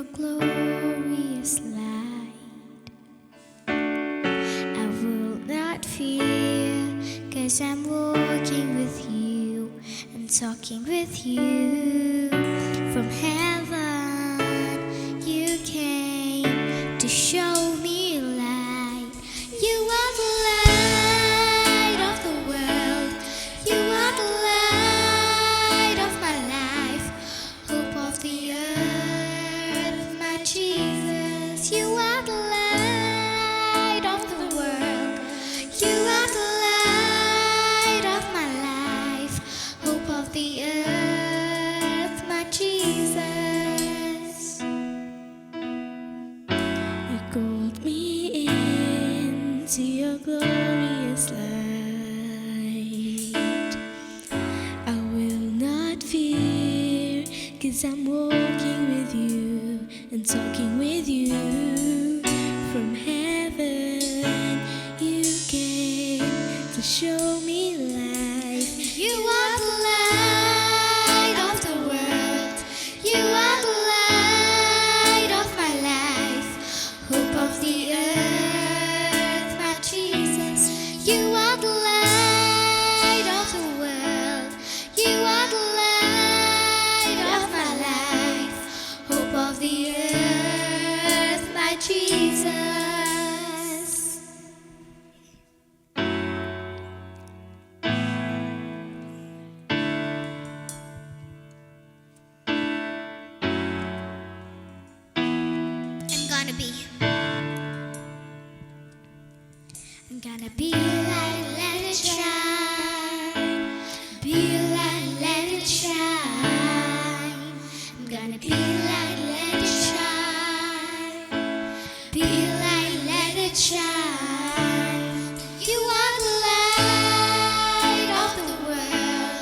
your glorious light. I will not fear, 'cause I'm walking with you and talking with you. From heaven you came to show me light. You are the light of the world. You are the light of my life, hope of the earth, my Jesus. You are the light of the world. You are the light of my life, hope of the earth, my Jesus. You called me into your glorious light. I will not fear, 'cause I'm walking with you and talking with you. From heaven you came to show me life. You are the light of the world. You are the light of my life, hope of the earth, my Jesus. You are the light of the world. You are the light of my life, hope of the earth, my Jesus. I'm gonna be a light, let it shine. Be a light, let it shine. I'm gonna be a light, let it shine. Be a light, let it shine. You are the light of the world.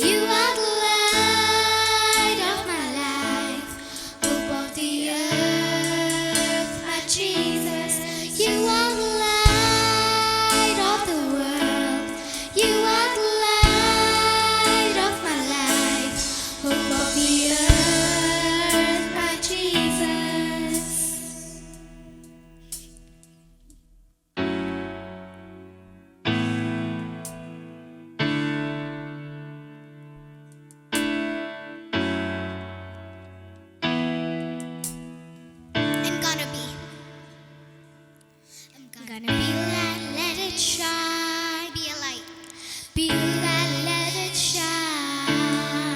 You are the light of my life, hope of the earth, my Jesus. You are the light of the world. You are the light of my life, hope of the earth, my Jesus. I'm gonna be a light, let it shine. Be a light. Be a light, let it shine.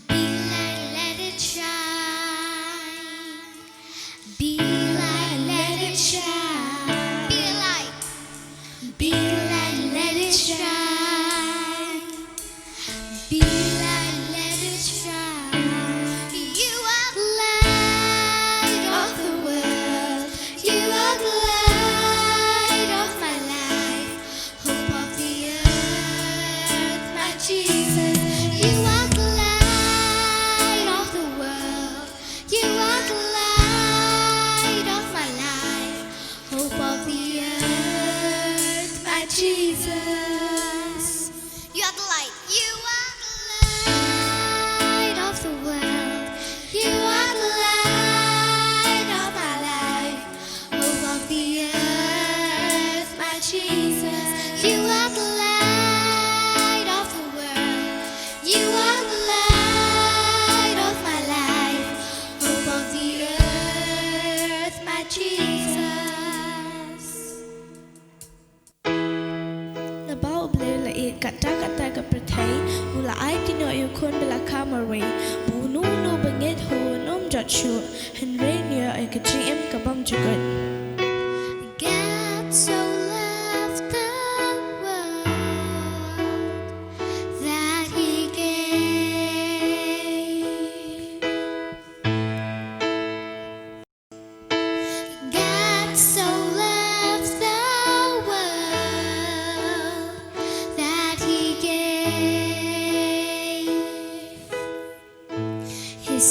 Be a light, let it shine. Be a light, let it shine. Be a light. Be a light, let it shine. Be a light, let it shine. You are the light of the world. You are the light of my life, hope of the earth, my Jesus. You are the light of the world. You are the light of my life, hope of the earth, my Jesus. You are the light. You are the light of the world. You are the light of my life, hope of the earth, my Jesus. You are the light of the world. You are the light of my life, hope of the earth, my Jesus. នៅបោបលេละเอียดกัดตากกับประเทศมูละไอที่หน่อยคนเวลาข้ามาเรบูนูนูบังเงิดหัวนมจอดชัวเห็นเรเนียไอกับจีเอ็มกับบัมจุกด God so loved the world that He gave. God so loved the world that He gave His